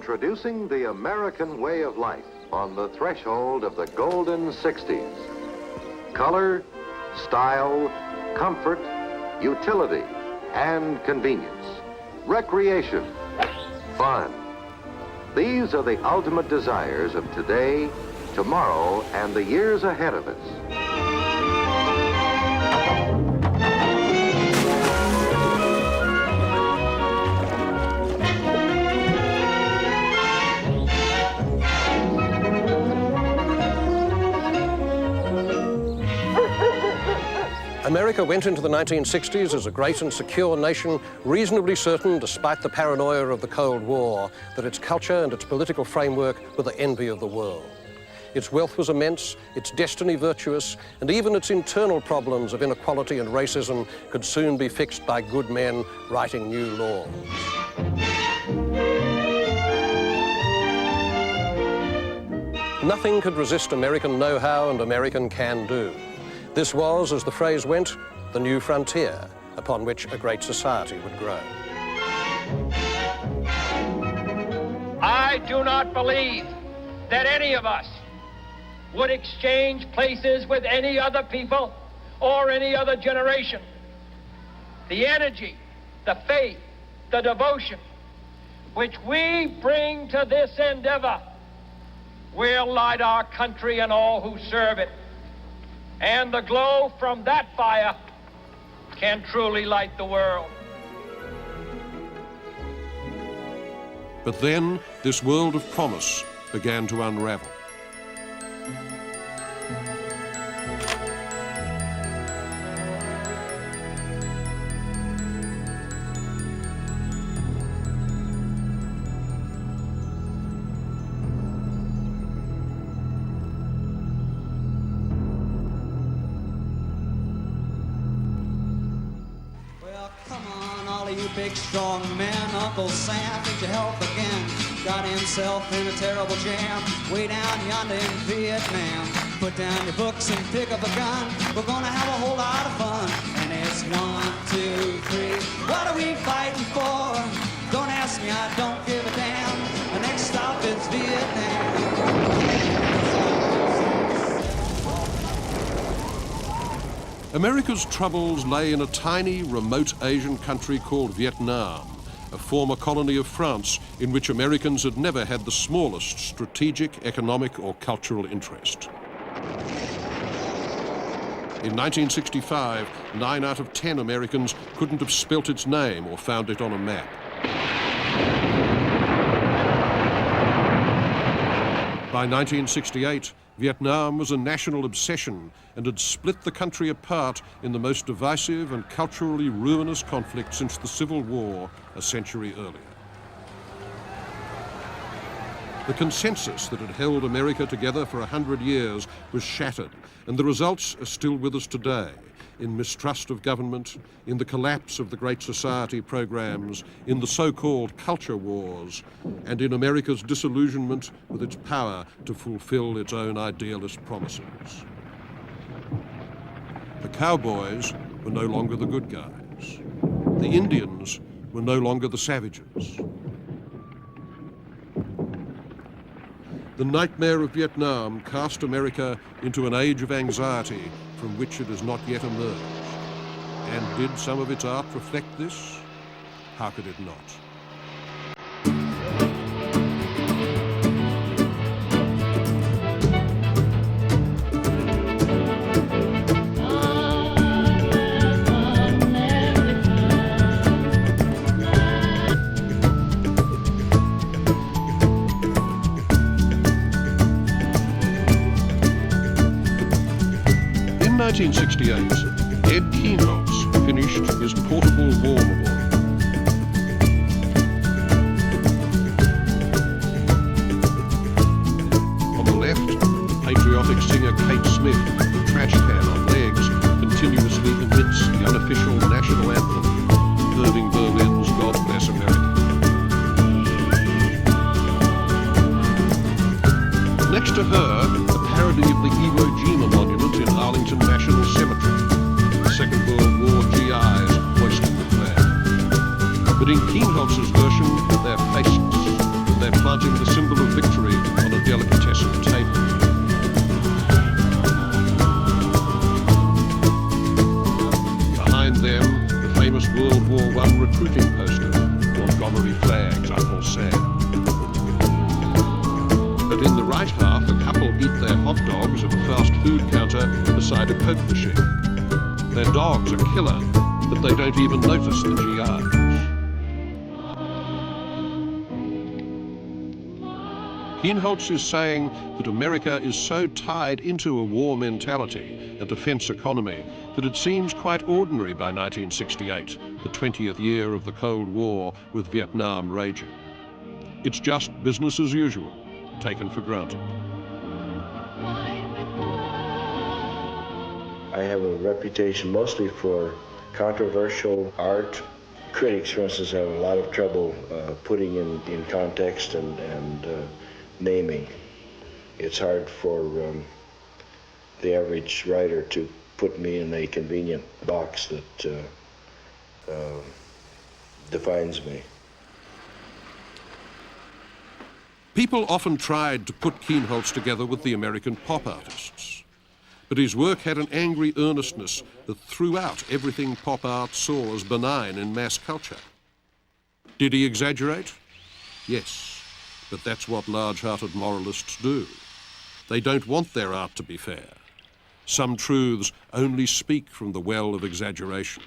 Introducing the American way of life on the threshold of the golden 60s. Color, style, comfort, utility, and convenience. Recreation, fun. These are the ultimate desires of today, tomorrow, and the years ahead of us. America went into the 1960s as a great and secure nation, reasonably certain, despite the paranoia of the Cold War, that its culture and its political framework were the envy of the world. Its wealth was immense, its destiny virtuous, and even its internal problems of inequality and racism could soon be fixed by good men writing new laws. Nothing could resist American know-how and American can-do. This was, as the phrase went, the new frontier upon which a great society would grow. I do not believe that any of us would exchange places with any other people or any other generation. The energy, the faith, the devotion which we bring to this endeavor will light our country and all who serve it. And the glow from that fire can truly light the world. But then this world of promise began to unravel. Big strong man, Uncle Sam, need your help again. Got himself in a terrible jam, way down yonder in Vietnam. Put down your books and pick up a gun. We're gonna have a whole lot of fun. And it's 1, 2, 3. What are we fighting for? Don't ask me, I don't give a damn. The next stop is Vietnam. America's troubles lay in a tiny, remote Asian country called Vietnam, a former colony of France in which Americans had never had the smallest strategic, economic, or cultural interest. In 1965, 9 out of 10 Americans couldn't have spelt its name or found it on a map. By 1968, Vietnam was a national obsession and had split the country apart in the most divisive and culturally ruinous conflict since the Civil War a century earlier. The consensus that had held America together for 100 years was shattered, and the results are still with us today, in mistrust of government, in the collapse of the Great Society programs, in the so-called culture wars, and in America's disillusionment with its power to fulfill its own idealist promises. The cowboys were no longer the good guys. The Indians were no longer the savages. The nightmare of Vietnam cast America into an age of anxiety from which it has not yet emerged. And did some of its art reflect this? How could it not? In 1968, Ed Kienholz finished his portable war memorial. On the left, the patriotic singer Kate Smith, a trash can on legs, continuously emits the unofficial national anthem, Irving Berlin's God Bless America. Next to her, a parody of the Iwo Jima monument in Arlington National Cemetery, the Second World War GIs hoisting the flag. But in Kienholz's version, they're faceless, and they're planted recruiting poster, Montgomery flags, Uncle Sam. But in the right half, a couple eat their hot dogs at a fast food counter beside a Coke machine. Their dogs are killer, but they don't even notice the GIs. Kienholz is saying that America is so tied into a war mentality and defence economy that it seems quite ordinary by 1968, the 20th year of the Cold War with Vietnam raging. It's just business as usual, taken for granted. I have a reputation mostly for controversial art. Critics, for instance, have a lot of trouble putting in context and naming. It's hard for the average writer to put me in a convenient box that defines me. People often tried to put Kienholz together with the American pop artists, but his work had an angry earnestness that threw out everything pop art saw as benign in mass culture. Did he exaggerate? Yes, but that's what large-hearted moralists do. They don't want their art to be fair. Some truths only speak from the well of exaggeration.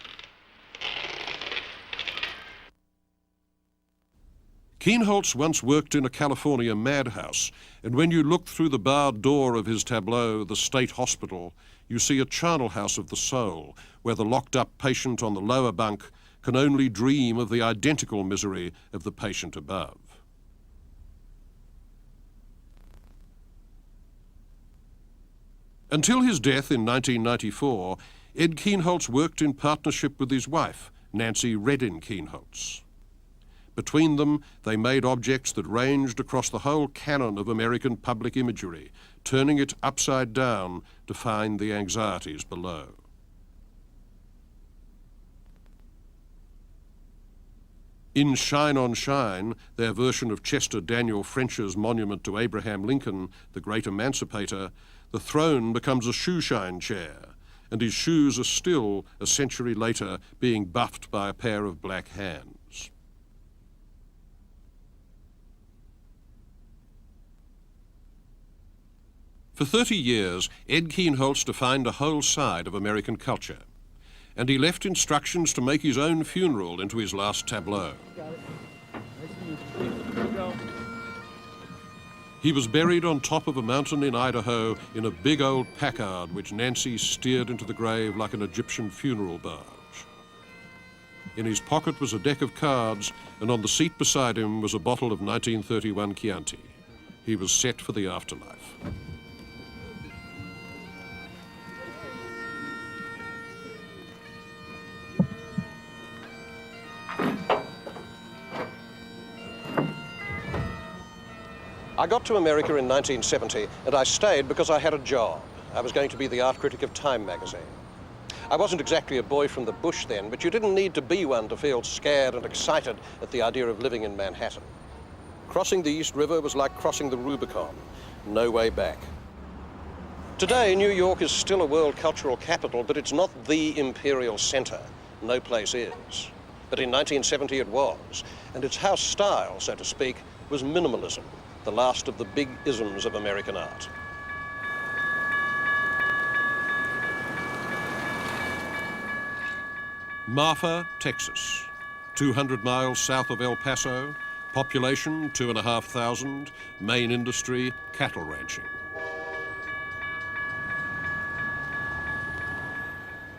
Kienholz once worked in a California madhouse, and when you look through the barred door of his tableau, The State Hospital, you see a charnel house of the soul, where the locked-up patient on the lower bunk can only dream of the identical misery of the patient above. Until his death in 1994, Ed Kienholz worked in partnership with his wife, Nancy Reddin Kienholz. Between them, they made objects that ranged across the whole canon of American public imagery, turning it upside down to find the anxieties below. In Shine on Shine, their version of Chester Daniel French's monument to Abraham Lincoln, the great emancipator, the throne becomes a shoeshine chair, and his shoes are still, a century later, being buffed by a pair of black hands. For 30 years, Ed Kienholz defined a whole side of American culture, and he left instructions to make his own funeral into his last tableau. He was buried on top of a mountain in Idaho in a big old Packard which Nancy steered into the grave like an Egyptian funeral barge. In his pocket was a deck of cards, and on the seat beside him was a bottle of 1931 Chianti. He was set for the afterlife. I got to America in 1970, and I stayed because I had a job. I was going to be the art critic of Time magazine. I wasn't exactly a boy from the bush then, but you didn't need to be one to feel scared and excited at the idea of living in Manhattan. Crossing the East River was like crossing the Rubicon. No way back. Today, New York is still a world cultural capital, but it's not the imperial center. No place is. But in 1970 it was, and its house style, so to speak, was minimalism, the last of the big isms of American art. Marfa, Texas, 200 miles south of El Paso, population 2,500, main industry, cattle ranching.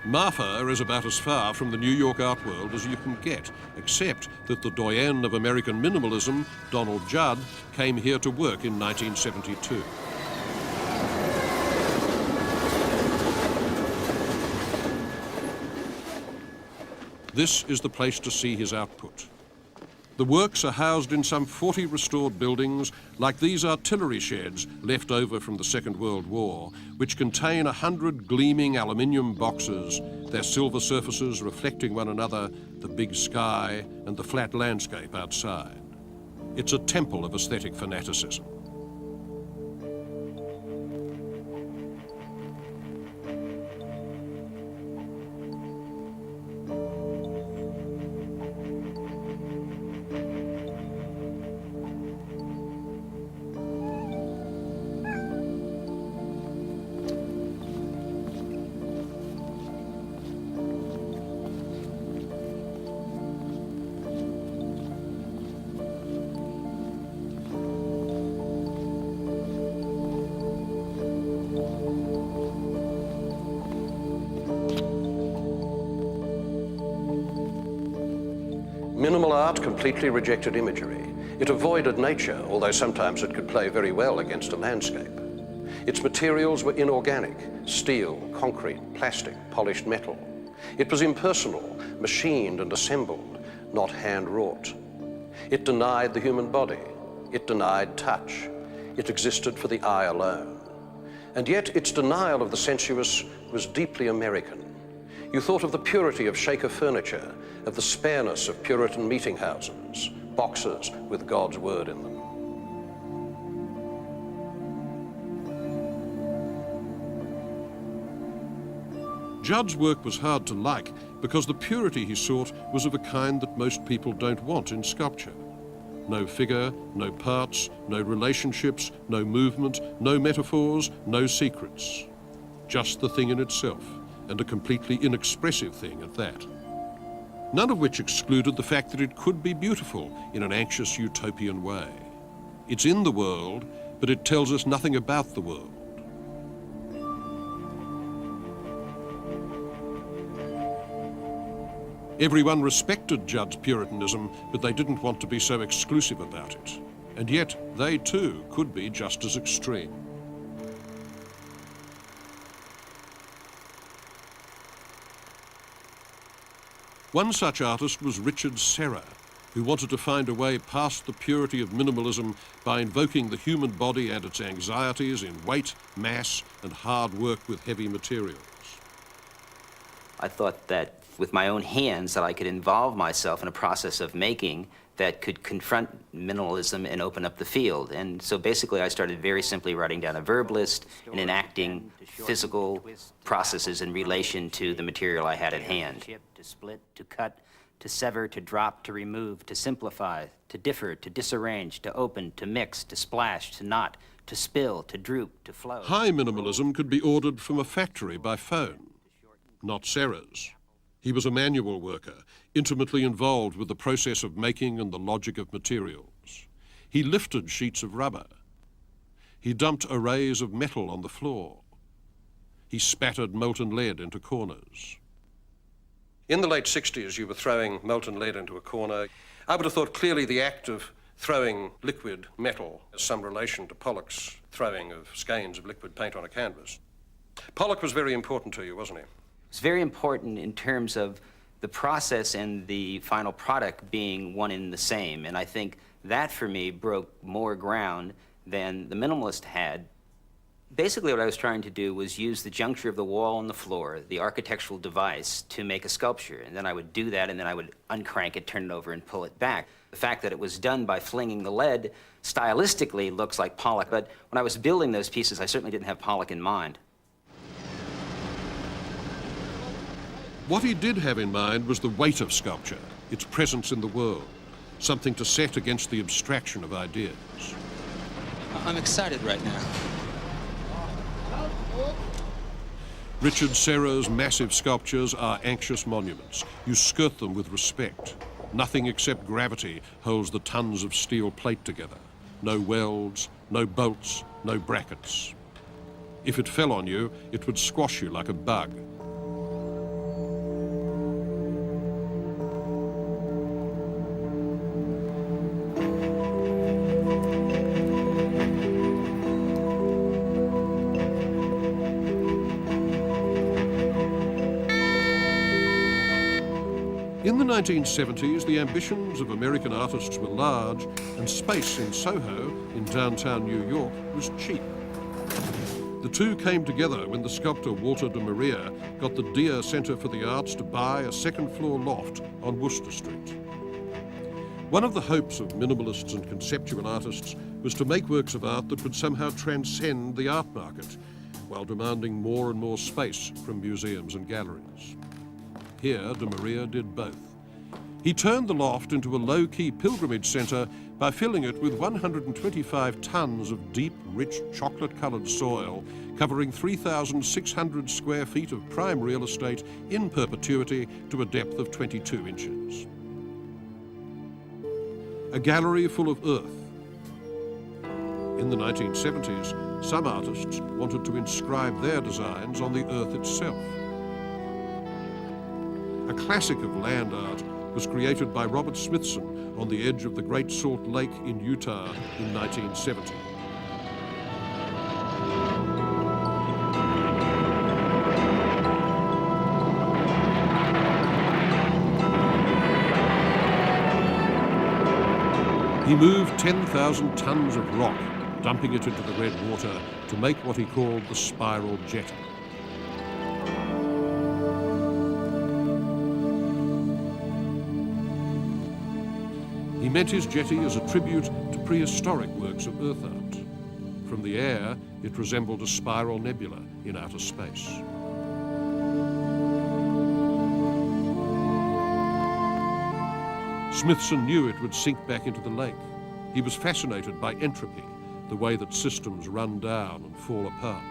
Marfa is about as far from the New York art world as you can get, except that the doyen of American minimalism, Donald Judd, came here to work in 1972. This is the place to see his output. The works are housed in some 40 restored buildings, like these artillery sheds left over from the Second World War, which contain 100 gleaming aluminium boxes, their silver surfaces reflecting one another, the big sky and the flat landscape outside. It's a temple of aesthetic fanaticism. Minimal art completely rejected imagery. It avoided nature, although sometimes it could play very well against a landscape. Its materials were inorganic: steel, concrete, plastic, polished metal. It was impersonal, machined and assembled, not hand-wrought. It denied the human body. It denied touch. It existed for the eye alone. And yet its denial of the sensuous was deeply American. You thought of the purity of Shaker furniture, of the spareness of Puritan meeting houses, boxes with God's word in them. Judd's work was hard to like because the purity he sought was of a kind that most people don't want in sculpture. No figure, no parts, no relationships, no movement, no metaphors, no secrets. Just the thing in itself, and a completely inexpressive thing at that. None of which excluded the fact that it could be beautiful in an anxious utopian way. It's in the world, but it tells us nothing about the world. Everyone respected Judd's Puritanism, but they didn't want to be so exclusive about it. And yet, they too could be just as extreme. One such artist was Richard Serra, who wanted to find a way past the purity of minimalism by invoking the human body and its anxieties in weight, mass, and hard work with heavy materials. I thought that with my own hands that I could involve myself in a process of making that could confront minimalism and open up the field. And so basically I started very simply writing down a verb list and enacting physical processes in relation to the material I had at hand. To split, to cut, to sever, to drop, to remove, to simplify, to differ, to disarrange, to open, to mix, to splash, to knot, to spill, to droop, to flow. High minimalism could be ordered from a factory by phone, not Serra's. He was a manual worker, intimately involved with the process of making and the logic of materials. He lifted sheets of rubber. He dumped arrays of metal on the floor. He spattered molten lead into corners. In the late 60s, you were throwing molten lead into a corner. I would have thought clearly the act of throwing liquid metal has some relation to Pollock's throwing of skeins of liquid paint on a canvas. Pollock was very important to you, wasn't he? It's very important in terms of the process and the final product being one and the same. And I think that, for me, broke more ground than the minimalist had. Basically, what I was trying to do was use the juncture of the wall and the floor, the architectural device, to make a sculpture. And then I would do that, and then I would uncrank it, turn it over, and pull it back. The fact that it was done by flinging the lead stylistically looks like Pollock, but when I was building those pieces, I certainly didn't have Pollock in mind. What he did have in mind was the weight of sculpture, its presence in the world, something to set against the abstraction of ideas. I'm excited right now. Richard Serra's massive sculptures are anxious monuments. You skirt them with respect. Nothing except gravity holds the tons of steel plate together. No welds, no bolts, no brackets. If it fell on you, it would squash you like a bug. In the 1970s, the ambitions of American artists were large, and space in Soho, in downtown New York, was cheap. The two came together when the sculptor Walter de Maria got the Deer Centre for the Arts to buy a second-floor loft on Worcester Street. One of the hopes of minimalists and conceptual artists was to make works of art that would somehow transcend the art market, while demanding more and more space from museums and galleries. Here, de Maria did both. He turned the loft into a low-key pilgrimage centre by filling it with 125 tons of deep, rich, chocolate-coloured soil, covering 3,600 square feet of prime real estate in perpetuity to a depth of 22 inches. A gallery full of earth. In the 1970s, some artists wanted to inscribe their designs on the earth itself. A classic of land art was created by Robert Smithson on the edge of the Great Salt Lake in Utah in 1970. He moved 10,000 tons of rock, dumping it into the red water to make what he called the spiral jetty. He meant his jetty as a tribute to prehistoric works of earth art. From the air, it resembled a spiral nebula in outer space. Smithson knew it would sink back into the lake. He was fascinated by entropy, the way that systems run down and fall apart.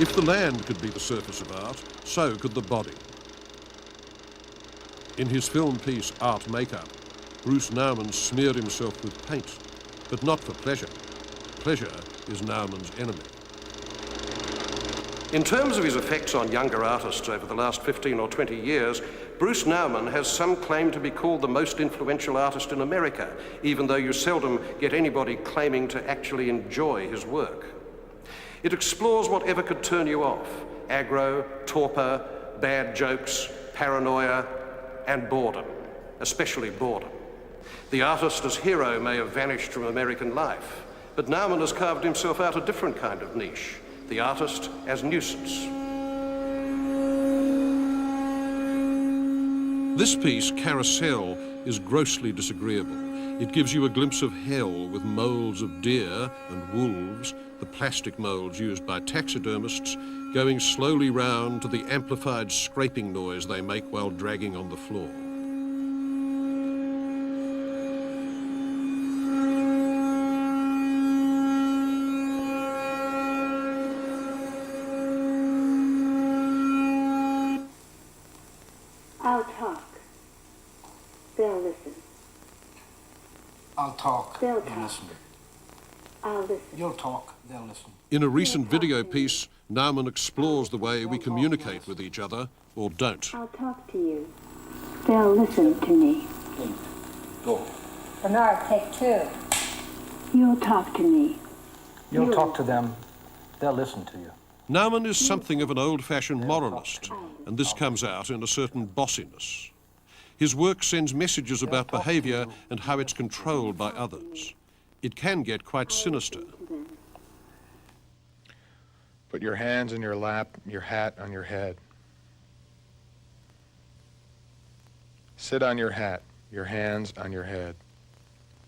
If the land could be the surface of art, so could the body. In his film piece, Art Makeup, Bruce Nauman smeared himself with paint, but not for pleasure. Pleasure is Nauman's enemy. In terms of his effects on younger artists over the last 15 or 20 years, Bruce Nauman has some claim to be called the most influential artist in America, even though you seldom get anybody claiming to actually enjoy his work. It explores whatever could turn you off: aggro, torpor, bad jokes, paranoia, and boredom, especially boredom. The artist as hero may have vanished from American life, but Nauman has carved himself out a different kind of niche: the artist as nuisance. This piece, Carousel, is grossly disagreeable. It gives you a glimpse of hell with molds of deer and wolves, the plastic molds used by taxidermists, going slowly round to the amplified scraping noise they make while dragging on the floor. I'll talk. They'll listen. I'll talk. They'll You'll talk. listen. I'll listen. You'll talk. They'll listen. In a recent video piece, Nauman explores the way we communicate with each other, or don't. I'll talk to you. They'll listen to me. Go. Bernard, take two. You'll talk to me. You'll talk to them. They'll listen to you. Nauman is something of an old-fashioned moralist, and this comes out in a certain bossiness. His work sends messages about behaviour and how it's controlled by others. It can get quite sinister. Put your hands in your lap, your hat on your head. Sit on your hat, your hands on your head.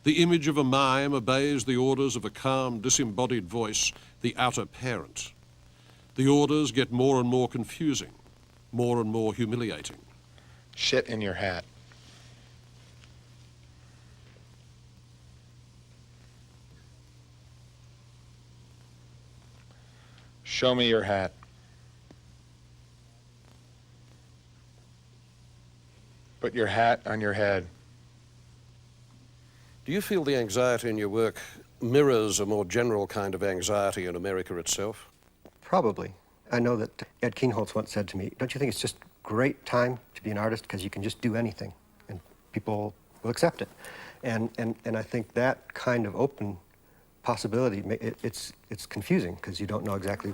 The image of a mime obeys the orders of a calm, disembodied voice, the outer parent. The orders get more and more confusing, more and more humiliating. Shit in your hat. Show me your hat. Put your hat on your head. Do you feel the anxiety in your work mirrors a more general kind of anxiety in America itself? Probably. I know that Ed Kienholz once said to me, don't you think it's just a great time to be an artist because you can just do anything and people will accept it? And I think that kind of open possibility, it's confusing because you don't know exactly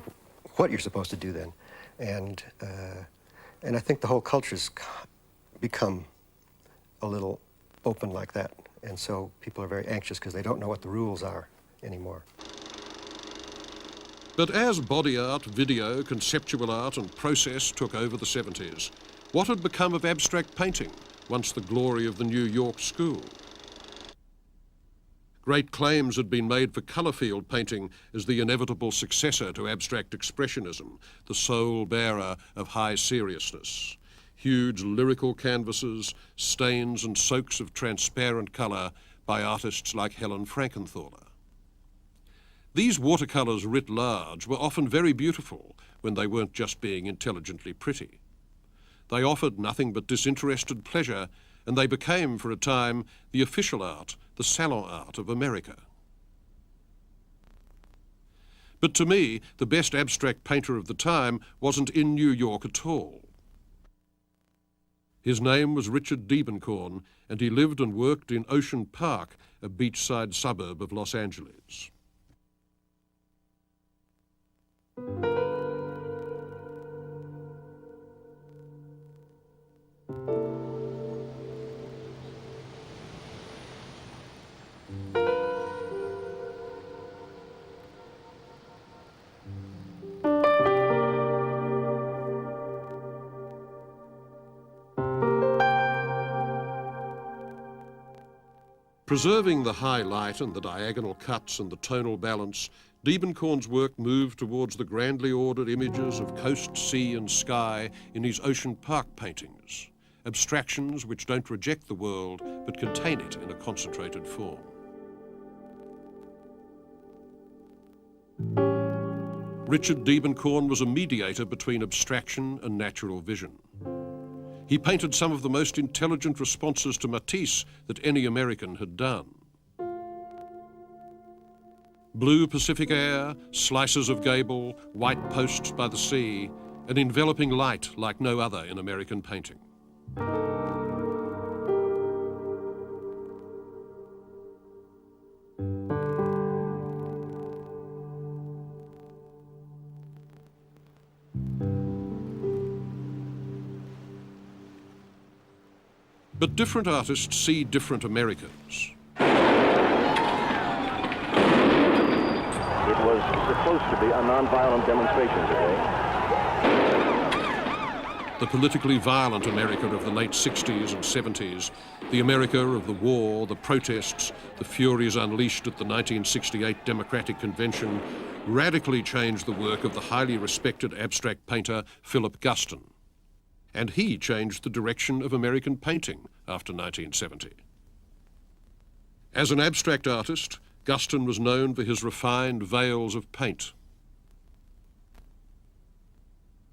what you're supposed to do then. And I think the whole culture's become a little open like that. And so people are very anxious because they don't know what the rules are anymore. But as body art, video, conceptual art and process took over the 70s, what had become of abstract painting, once the glory of the New York school? Great claims had been made for colour field painting as the inevitable successor to abstract expressionism, the sole bearer of high seriousness. Huge lyrical canvases, stains and soaks of transparent colour by artists like Helen Frankenthaler. These watercolours writ large were often very beautiful when they weren't just being intelligently pretty. They offered nothing but disinterested pleasure, and they became, for a time, the official art, the salon art of America. But to me, the best abstract painter of the time wasn't in New York at all. His name was Richard Diebenkorn, and he lived and worked in Ocean Park, a beachside suburb of Los Angeles. Preserving the high light and the diagonal cuts and the tonal balance, Diebenkorn's work moved towards the grandly ordered images of coast, sea and sky in his Ocean Park paintings, abstractions which don't reject the world but contain it in a concentrated form. Richard Diebenkorn was a mediator between abstraction and natural vision. He painted some of the most intelligent responses to Matisse that any American had done. Blue Pacific air, slices of gable, white posts by the sea, an enveloping light like no other in American painting. But different artists see different Americas. It was supposed to be a nonviolent demonstration today. The politically violent America of the late 60s and 70s, the America of the war, the protests, the furies unleashed at the 1968 Democratic Convention, radically changed the work of the highly respected abstract painter Philip Guston. And he changed the direction of American painting after 1970. As an abstract artist, Guston was known for his refined veils of paint.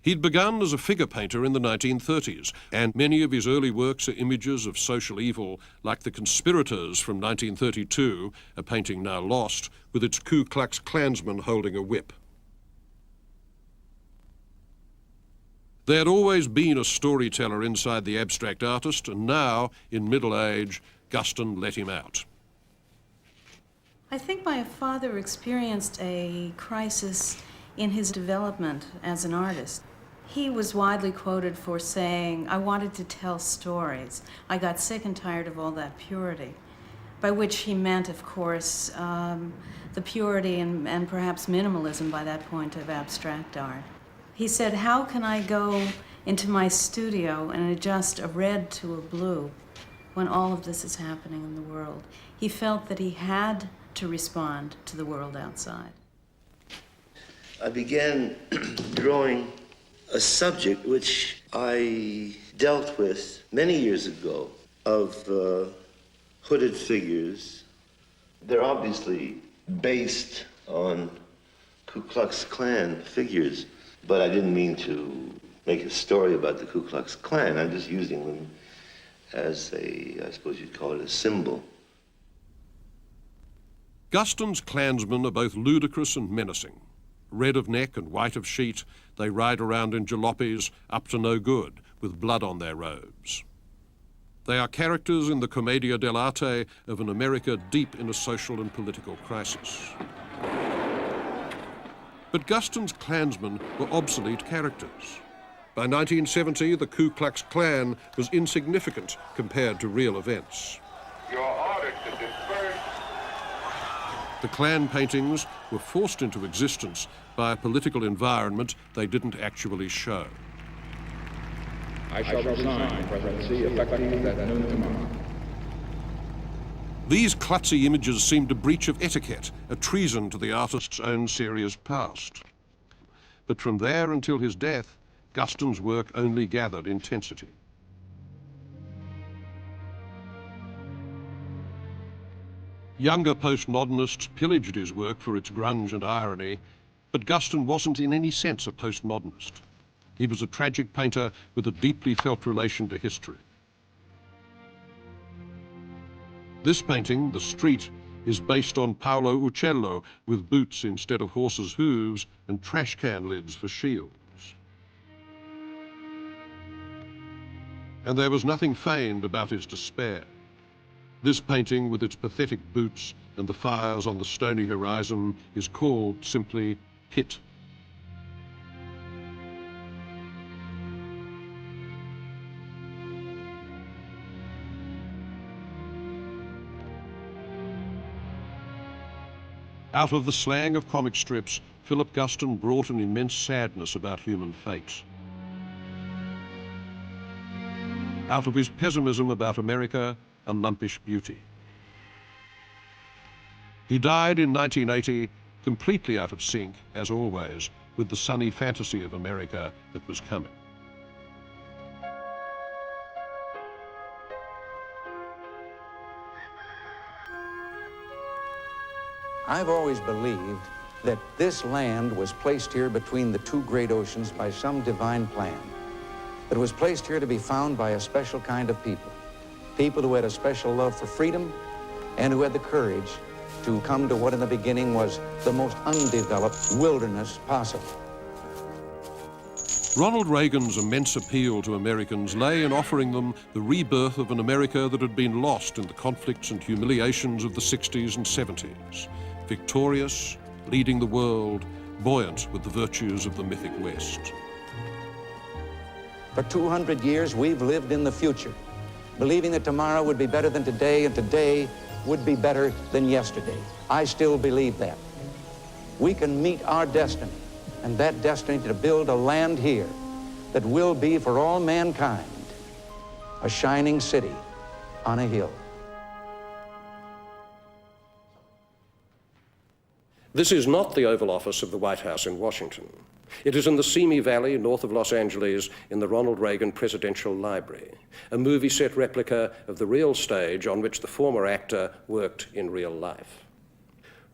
He'd begun as a figure painter in the 1930s, and many of his early works are images of social evil, like The Conspirators from 1932, a painting now lost, with its Ku Klux Klansman holding a whip. There had always been a storyteller inside the abstract artist, and now, in middle age, Guston let him out. I think my father experienced a crisis in his development as an artist. He was widely quoted for saying, "I wanted to tell stories. I got sick and tired of all that purity," by which he meant, of course, the purity and perhaps minimalism by that point of abstract art. He said, "How can I go into my studio and adjust a red to a blue when all of this is happening in the world?" He felt that he had to respond to the world outside. I began drawing a subject which I dealt with many years ago of hooded figures. They're obviously based on Ku Klux Klan figures, but I didn't mean to make a story about the Ku Klux Klan. I'm just using them as a, I suppose you'd call it a symbol. Guston's Klansmen are both ludicrous and menacing. Red of neck and white of sheet, they ride around in jalopies up to no good, with blood on their robes. They are characters in the commedia dell'arte of an America deep in a social and political crisis. But Guston's Klansmen were obsolete characters. By 1970, the Ku Klux Klan was insignificant compared to real events. Your order to disperse. The Klan paintings were forced into existence by a political environment they didn't actually show. I shall resign the presidency effective at noon tomorrow. These klutzy images seemed a breach of etiquette, a treason to the artist's own serious past. But from there until his death, Guston's work only gathered intensity. Younger postmodernists pillaged his work for its grunge and irony, but Guston wasn't in any sense a postmodernist. He was a tragic painter with a deeply felt relation to history. This painting, The Street, is based on Paolo Uccello with boots instead of horses' hooves and trash can lids for shields. And there was nothing feigned about his despair. This painting, with its pathetic boots and the fires on the stony horizon, is called simply Hit. Out of the slang of comic strips, Philip Guston brought an immense sadness about human fate. Out of his pessimism about America, a lumpish beauty. He died in 1980, completely out of sync, as always, with the sunny fantasy of America that was coming. I've always believed that this land was placed here between the two great oceans by some divine plan. That it was placed here to be found by a special kind of people. People who had a special love for freedom and who had the courage to come to what in the beginning was the most undeveloped wilderness possible. Ronald Reagan's immense appeal to Americans lay in offering them the rebirth of an America that had been lost in the conflicts and humiliations of the 60s and 70s. Victorious, leading the world, buoyant with the virtues of the mythic West. For 200 years, we've lived in the future, believing that tomorrow would be better than today and today would be better than yesterday. I still believe that. We can meet our destiny, and that destiny to build a land here that will be for all mankind a shining city on a hill. This is not the Oval Office of the White House in Washington. It is in the Simi Valley, north of Los Angeles, in the Ronald Reagan Presidential Library, a movie set replica of the real stage on which the former actor worked in real life.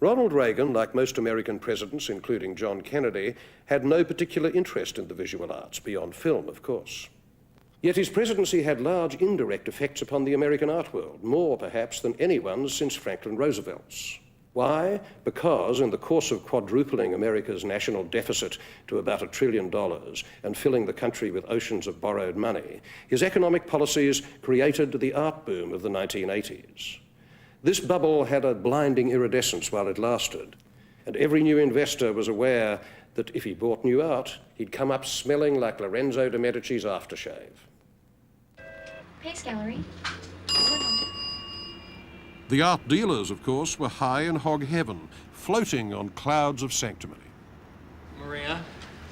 Ronald Reagan, like most American presidents, including John Kennedy, had no particular interest in the visual arts, beyond film, of course. Yet his presidency had large indirect effects upon the American art world, more perhaps than anyone's since Franklin Roosevelt's. Why? Because in the course of quadrupling America's national deficit to about $1 trillion and filling the country with oceans of borrowed money, his economic policies created the art boom of the 1980s. This bubble had a blinding iridescence while it lasted, and every new investor was aware that if he bought new art, he'd come up smelling like Lorenzo de Medici's aftershave. Pace gallery. The art dealers, of course, were high in hog heaven, floating on clouds of sanctimony. Maria?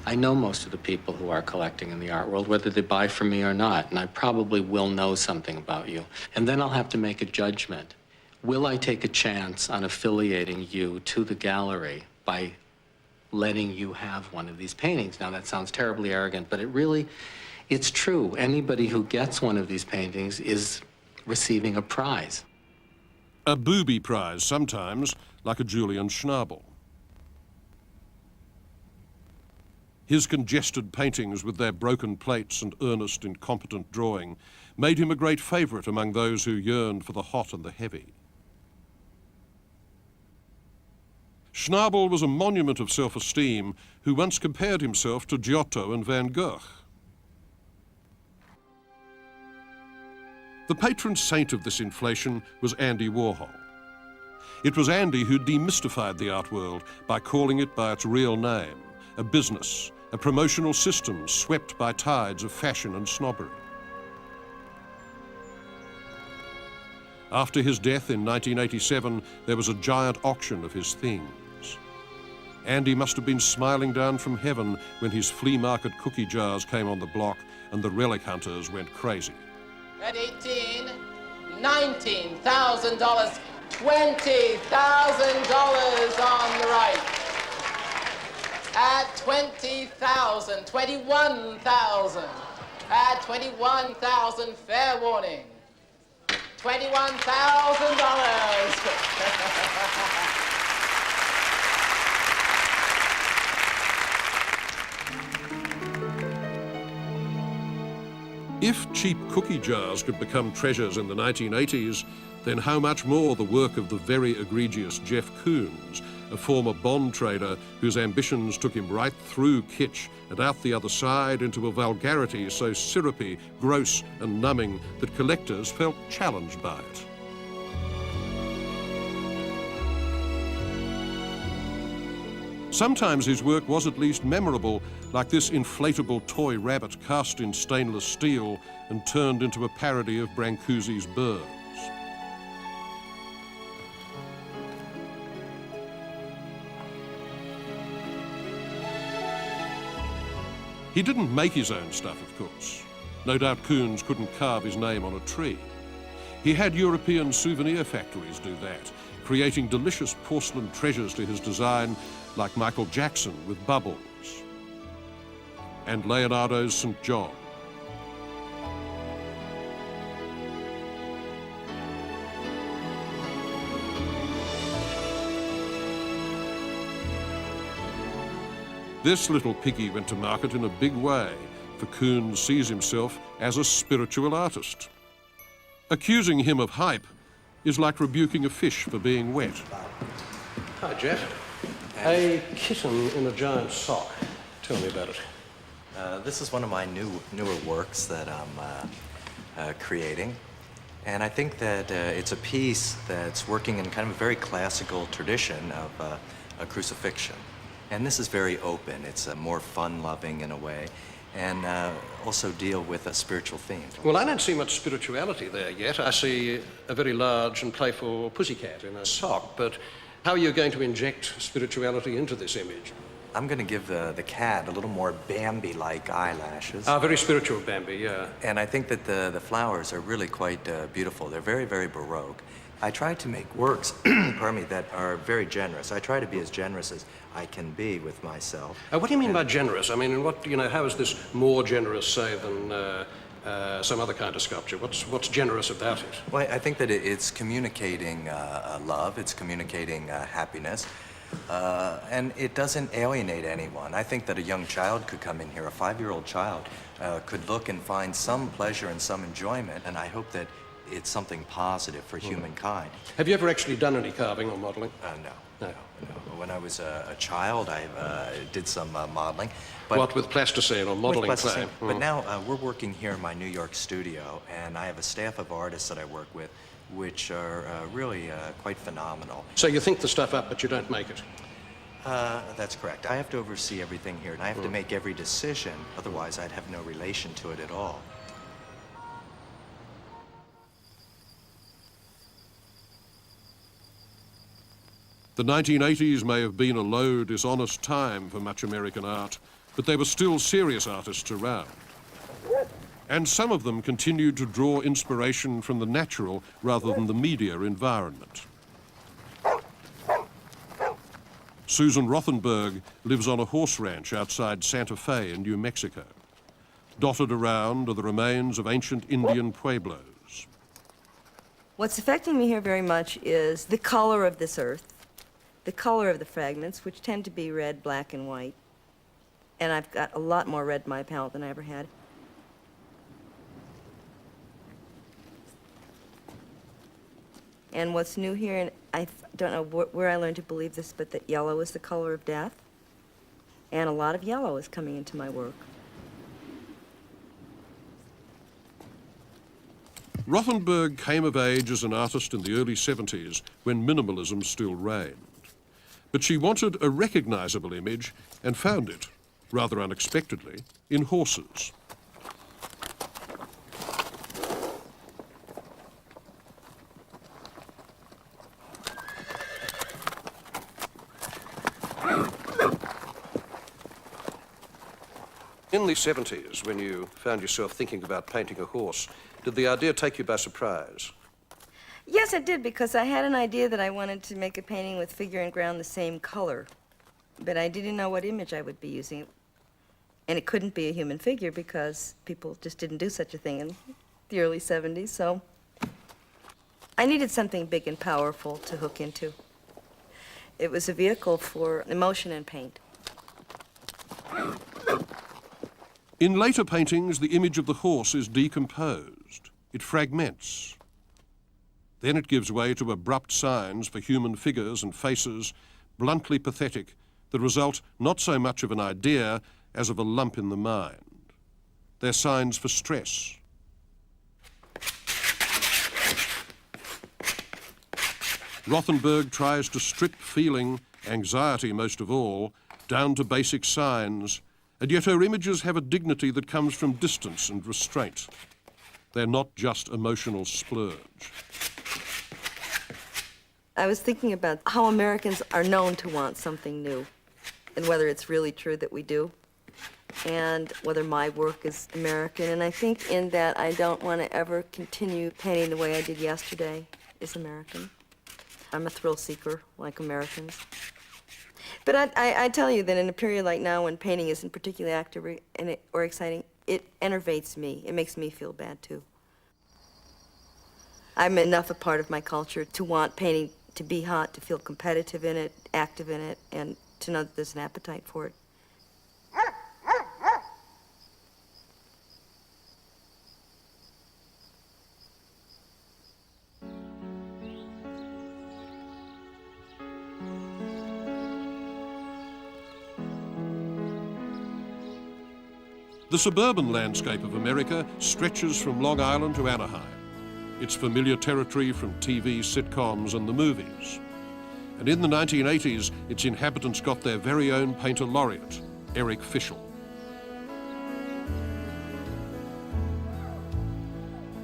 I know most of the people who are collecting in the art world, whether they buy from me or not, and I probably will know something about you. And then I'll have to make a judgment. Will I take a chance on affiliating you to the gallery by letting you have one of these paintings? Now, that sounds terribly arrogant, but it's true. Anybody who gets one of these paintings is receiving a prize. A booby prize sometimes, like a Julian Schnabel. His congested paintings with their broken plates and earnest, incompetent drawing made him a great favourite among those who yearned for the hot and the heavy. Schnabel was a monument of self-esteem who once compared himself to Giotto and Van Gogh. The patron saint of this inflation was Andy Warhol. It was Andy who demystified the art world by calling it by its real name, a business, a promotional system swept by tides of fashion and snobbery. After his death in 1987, there was a giant auction of his things. Andy must have been smiling down from heaven when his flea market cookie jars came on the block and the relic hunters went crazy. At 18, $19,000, $20,000 on the right. At 20,000, 21,000. At 21,000, fair warning. $21,000. If cheap cookie jars could become treasures in the 1980s, then how much more the work of the very egregious Jeff Koons, a former bond trader whose ambitions took him right through kitsch and out the other side into a vulgarity so syrupy, gross and numbing that collectors felt challenged by it. Sometimes his work was at least memorable, like this inflatable toy rabbit cast in stainless steel and turned into a parody of Brancusi's birds. He didn't make his own stuff, of course. No doubt Koons couldn't carve his name on a tree. He had European souvenir factories do that, creating delicious porcelain treasures to his design, like Michael Jackson with Bubbles and Leonardo's St. John. This little piggy went to market in a big way, for Koons sees himself as a spiritual artist. Accusing him of hype is like rebuking a fish for being wet. Hi, Jeff. A kitten in a giant sock. Tell me about it. This is one of my newer works that I'm creating. And I think that it's a piece that's working in kind of a very classical tradition of a crucifixion. And this is very open. It's more fun-loving in a way, and also deal with a spiritual theme. Well, I don't see much spirituality there yet. I see a very large and playful pussycat in a sock, but how are you going to inject spirituality into this image? I'm going to give the cat a little more Bambi-like eyelashes. Ah, very spiritual Bambi, yeah. And I think that the flowers are really quite beautiful. They're very, very Baroque. I try to make works, pardon me, that are very generous. I try to be as generous as I can be with myself. What do you mean by generous? I mean, how is this more generous, say, than some other kind of sculpture? What's generous about it? Well, I think that it's communicating love, it's communicating happiness, and it doesn't alienate anyone. I think that a young child could come in here, a 5-year-old child could look and find some pleasure and some enjoyment, and I hope that it's something positive for humankind. Have you ever actually done any carving or modeling? No. When I was a child, I did some modeling. But what, with plasticine or modeling clay? But now we're working here in my New York studio, and I have a staff of artists that I work with, which are really quite phenomenal. So you think the stuff up, but you don't make it? That's correct. I have to oversee everything here, and I have to make every decision, otherwise I'd have no relation to it at all. The 1980s may have been a low, dishonest time for much American art, but there were still serious artists around. And some of them continued to draw inspiration from the natural rather than the media environment. Susan Rothenberg lives on a horse ranch outside Santa Fe in New Mexico. Dotted around are the remains of ancient Indian pueblos. What's affecting me here very much is the color of this earth, the color of the fragments, which tend to be red, black, and white. And I've got a lot more red in my palette than I ever had. And what's new here, and I don't know where I learned to believe this, but that yellow is the color of death. And a lot of yellow is coming into my work. Rothenberg came of age as an artist in the early 70s when minimalism still reigned. But she wanted a recognizable image and found it, rather unexpectedly, in horses. In the 70s, when you found yourself thinking about painting a horse, did the idea take you by surprise? Yes, it did, because I had an idea that I wanted to make a painting with figure and ground the same color. But I didn't know what image I would be using. And it couldn't be a human figure because people just didn't do such a thing in the early 70s, so I needed something big and powerful to hook into. It was a vehicle for emotion and paint. In later paintings, the image of the horse is decomposed. It fragments. Then it gives way to abrupt signs for human figures and faces, bluntly pathetic, that result not so much of an idea as of a lump in the mind. They're signs for stress. Rothenberg tries to strip feeling, anxiety most of all, down to basic signs, and yet her images have a dignity that comes from distance and restraint. They're not just emotional splurge. I was thinking about how Americans are known to want something new, and whether it's really true that we do, and whether my work is American. And I think in that I don't want to ever continue painting the way I did yesterday is American. I'm a thrill seeker, like Americans. But I tell you that in a period like now when painting isn't particularly active or exciting, it enervates me. It makes me feel bad, too. I'm enough a part of my culture to want painting to be hot, to feel competitive in it, active in it, and to know that there's an appetite for it. The suburban landscape of America stretches from Long Island to Anaheim. It's familiar territory from TV sitcoms and the movies. And in the 1980s, its inhabitants got their very own painter laureate, Eric Fischl.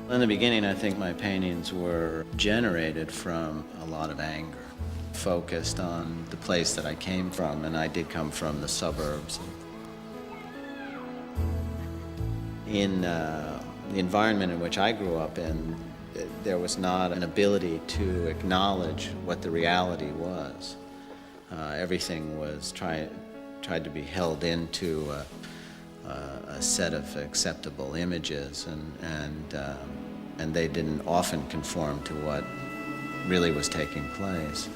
In the beginning, I think my paintings were generated from a lot of anger, focused on the place that I came from, and I did come from the suburbs. In the environment in which I grew up in, there was not an ability to acknowledge what the reality was. Everything was tried to be held into a set of acceptable images, and they didn't often conform to what really was taking place.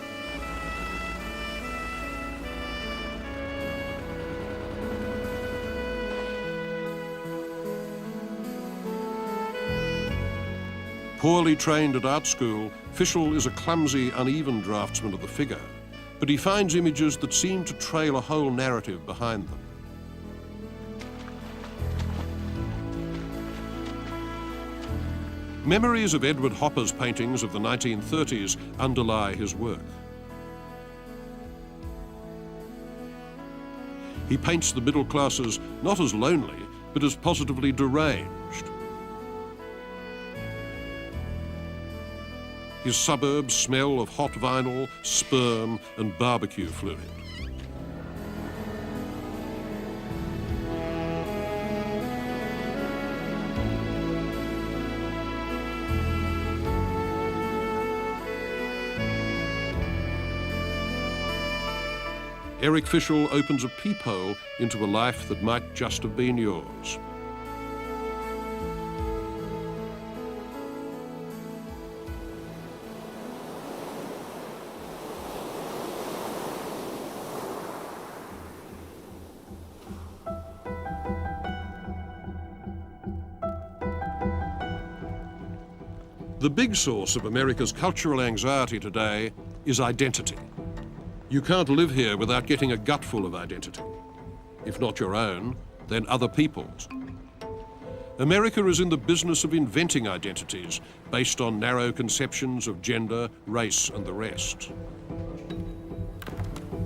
Poorly trained at art school, Fischl is a clumsy, uneven draftsman of the figure, but he finds images that seem to trail a whole narrative behind them. Memories of Edward Hopper's paintings of the 1930s underlie his work. He paints the middle classes not as lonely, but as positively deranged. His suburbs smell of hot vinyl, sperm, and barbecue fluid. Eric Fischl opens a peephole into a life that might just have been yours. The big source of America's cultural anxiety today is identity. You can't live here without getting a gutful of identity. If not your own, then other people's. America is in the business of inventing identities based on narrow conceptions of gender, race, and the rest.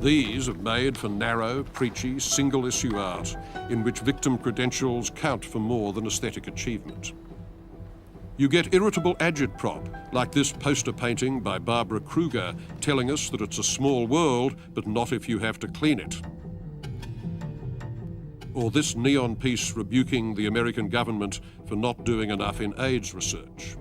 These have made for narrow, preachy, single-issue art in which victim credentials count for more than aesthetic achievement. You get irritable agitprop, like this poster painting by Barbara Kruger, telling us that it's a small world, but not if you have to clean it. Or this neon piece rebuking the American government for not doing enough in AIDS research.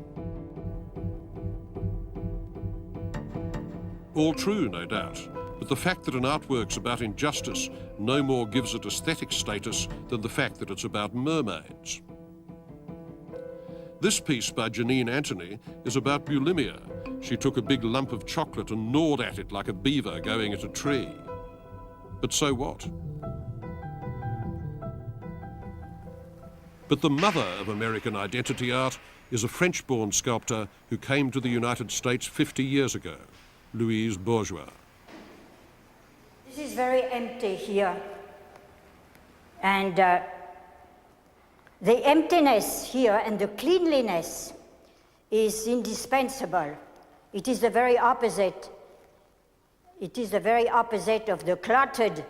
All true, no doubt, but the fact that an artwork's about injustice no more gives it aesthetic status than the fact that it's about mermaids. This piece by Janine Anthony is about bulimia. She took a big lump of chocolate and gnawed at it like a beaver going at a tree. But so what? But the mother of American identity art is a French-born sculptor who came to the United States 50 years ago, Louise Bourgeois. This is very empty here. And the emptiness here and the cleanliness is indispensable. It is the very opposite. It is the very opposite of the cluttered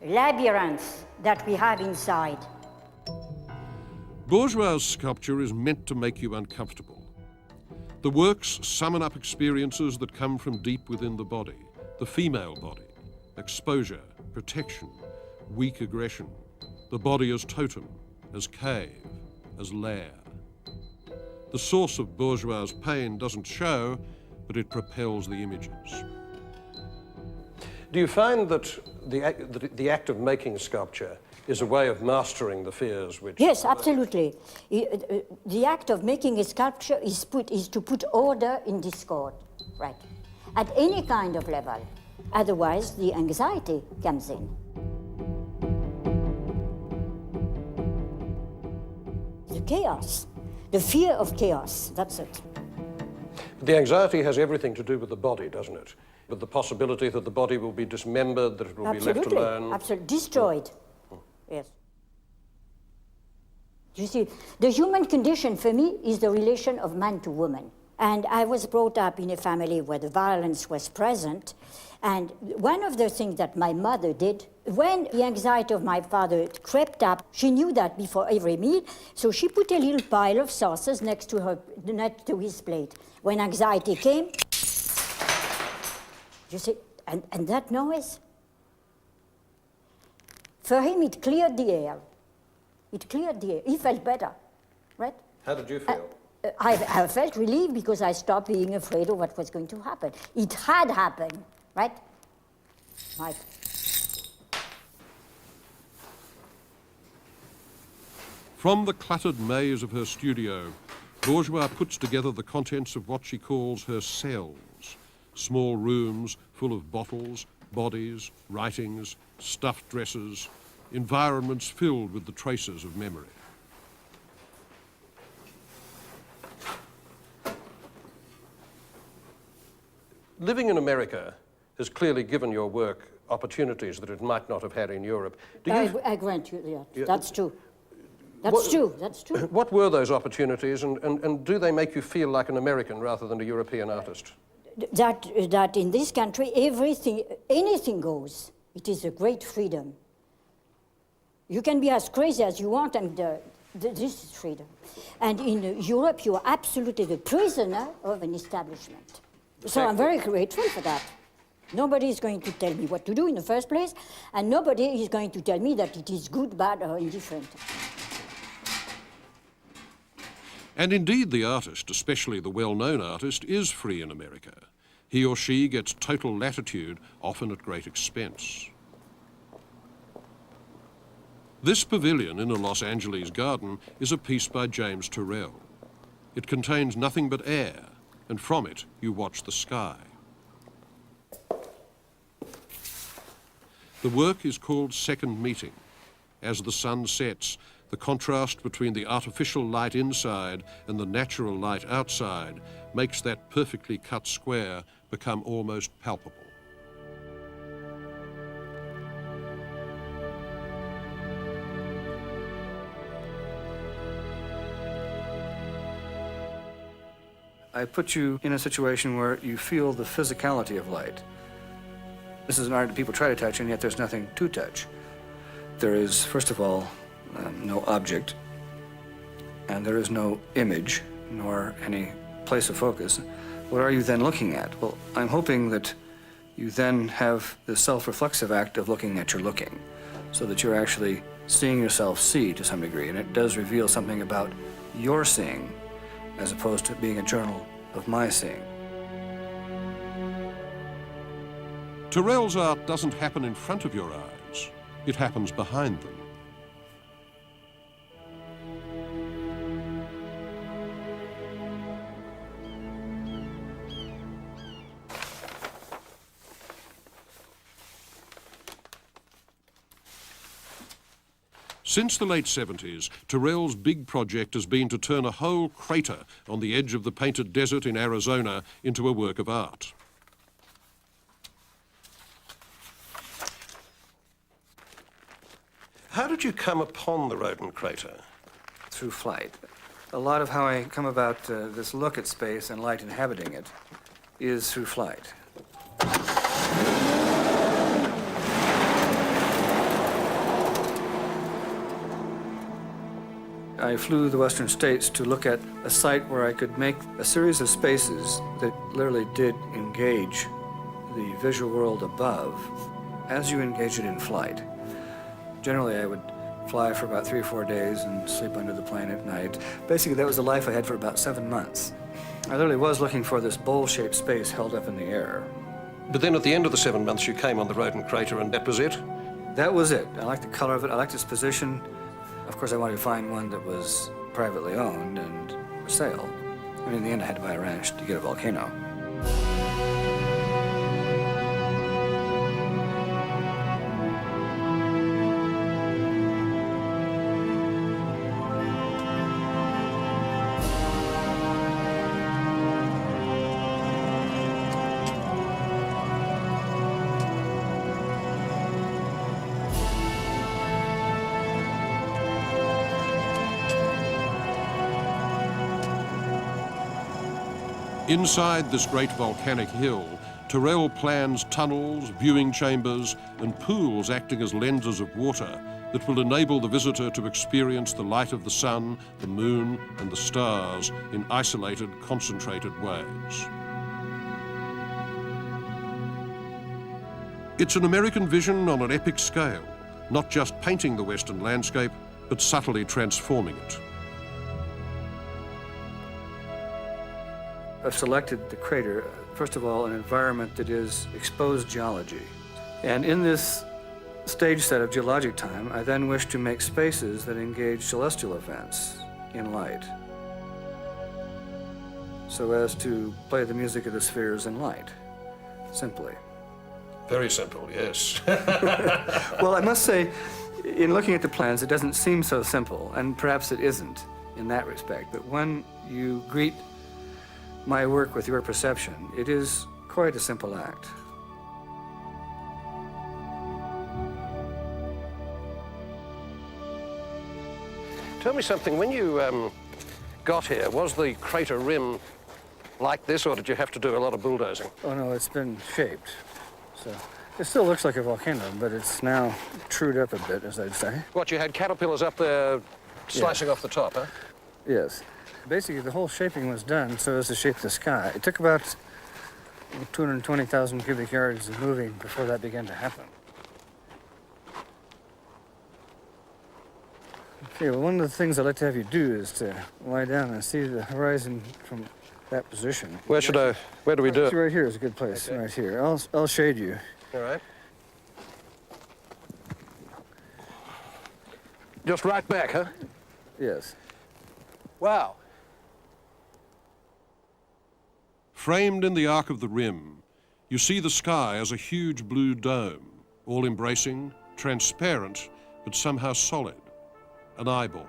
labyrinth that we have inside. Bourgeois' sculpture is meant to make you uncomfortable. The works summon up experiences that come from deep within the body, the female body, exposure, protection, weak aggression, the body as totem, as cave, as lair. The source of Bourgeois' pain doesn't show, but it propels the images. Do you find that the act of making sculpture is a way of mastering the fears which... Yes, absolutely. The act of making a sculpture is to put order in discord, right? At any kind of level. Otherwise, the anxiety comes in. The chaos, the fear of chaos, that's it. The anxiety has everything to do with the body, doesn't it? With the possibility that the body will be dismembered, that it will be left alone. Absolutely, destroyed. Yes. You see, the human condition for me is the relation of man to woman. And I was brought up in a family where the violence was present. And one of the things that my mother did, when the anxiety of my father crept up, she knew that before every meal, so she put a little pile of saucers next to his plate. When anxiety came, you see, and that noise, for him it cleared the air. It cleared the air. He felt better, right? How did you feel? I felt relieved because I stopped being afraid of what was going to happen. It had happened, right? Right. From the cluttered maze of her studio, Bourgeois puts together the contents of what she calls her cells, small rooms full of bottles, bodies, writings, stuffed dresses, environments filled with the traces of memory. Living in America has clearly given your work opportunities that it might not have had in Europe. I grant you that. That's true. That's true. That's true. What were those opportunities, and do they make you feel like an American rather than a European artist? That in this country, anything goes. It is a great freedom. You can be as crazy as you want, and this is freedom. And in Europe, you are absolutely the prisoner of an establishment. So I'm very grateful for that. Nobody is going to tell me what to do in the first place, and nobody is going to tell me that it is good, bad, or indifferent. And indeed the artist, especially the well-known artist, is free in America. He or she gets total latitude, often at great expense. This pavilion in a Los Angeles garden is a piece by James Terrell. It contains nothing but air, and from it you watch the sky. The work is called Second Meeting. As the sun sets, the contrast between the artificial light inside and the natural light outside makes that perfectly cut square become almost palpable. I put you in a situation where you feel the physicality of light. This is an art that people try to touch, and yet there's nothing to touch. There is, first of all, no object, and there is no image, nor any place of focus. What are you then looking at? Well, I'm hoping that you then have the self-reflexive act of looking at your looking, so that you're actually seeing yourself see to some degree, and it does reveal something about your seeing, as opposed to being a journal of my seeing. Terrell's art doesn't happen in front of your eyes, it happens behind them. Since the late 70s, Terrell's big project has been to turn a whole crater on the edge of the Painted Desert in Arizona into a work of art. How did you come upon the Roden crater? Through flight. A lot of how I come about this look at space and light inhabiting it is through flight. I flew the western states to look at a site where I could make a series of spaces that literally did engage the visual world above as you engage it in flight. Generally, I would fly for about 3 or 4 days and sleep under the plane at night. Basically, that was the life I had for about 7 months. I literally was looking for this bowl-shaped space held up in the air. But then at the end of the 7 months, you came on the Roden crater, and that was it? That was it. I liked the color of it. I liked its position. Of course, I wanted to find one that was privately owned and for sale. I mean, in the end, I had to buy a ranch to get a volcano. Inside this great volcanic hill, Terrell plans tunnels, viewing chambers, and pools acting as lenses of water that will enable the visitor to experience the light of the sun, the moon, and the stars in isolated, concentrated ways. It's an American vision on an epic scale, not just painting the Western landscape, but subtly transforming it. I've selected the crater, first of all, an environment that is exposed geology. And in this stage set of geologic time, I then wish to make spaces that engage celestial events in light, so as to play the music of the spheres in light, simply. Very simple, yes. Well, I must say, in looking at the plans, it doesn't seem so simple, and perhaps it isn't in that respect, but when you greet my work with your perception, it is quite a simple act. Tell me something, when you got here, was the crater rim like this, or did you have to do a lot of bulldozing? Oh no, it's been shaped. So it still looks like a volcano, but it's now trued up a bit, as I'd say. What, you had caterpillars up there slicing off the top, huh? Yes. Basically, the whole shaping was done so as to shape the sky. It took about 220,000 cubic yards of moving before that began to happen. Okay, well, one of the things I'd like to have you do is to lie down and see the horizon from that position. Where do we do it? Right here is a good place, okay. Right here. I'll shade you. All right. Just right back, huh? Yes. Wow. Framed in the arc of the rim, you see the sky as a huge blue dome, all-embracing, transparent, but somehow solid, an eyeball.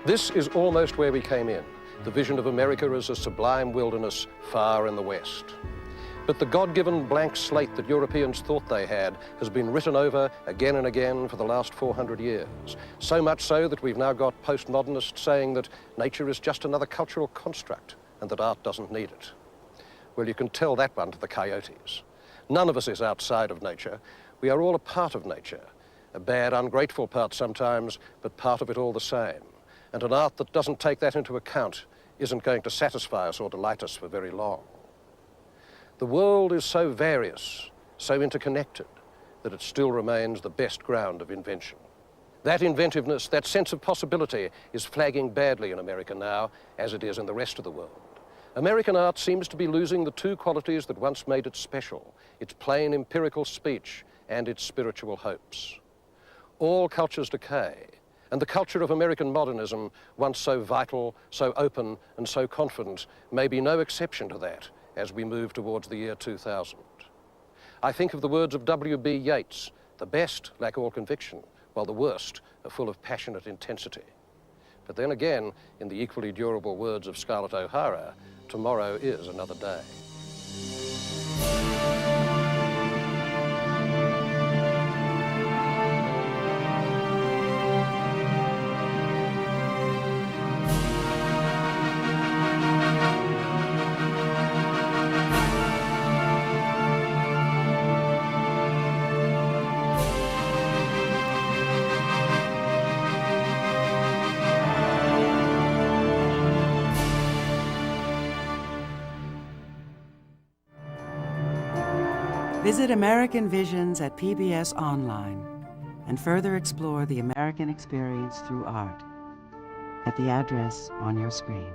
This is almost where we came in, the vision of America as a sublime wilderness far in the west. But the God-given blank slate that Europeans thought they had has been written over again and again for the last 400 years. So much so that we've now got postmodernists saying that nature is just another cultural construct, and that art doesn't need it. Well, you can tell that one to the coyotes. None of us is outside of nature. We are all a part of nature. A bad, ungrateful part sometimes, but part of it all the same. And an art that doesn't take that into account isn't going to satisfy us or delight us for very long. The world is so various, so interconnected, that it still remains the best ground of invention. That inventiveness, that sense of possibility, is flagging badly in America now, as it is in the rest of the world. American art seems to be losing the two qualities that once made it special, its plain empirical speech and its spiritual hopes. All cultures decay, and the culture of American modernism, once so vital, so open, and so confident, may be no exception to that as we move towards the year 2000. I think of the words of W.B. Yeats: "The best lack all conviction, while the worst are full of passionate intensity." But then again, in the equally durable words of Scarlett O'Hara, tomorrow is another day. Visit American Visions at PBS Online and further explore the American experience through art at the address on your screen.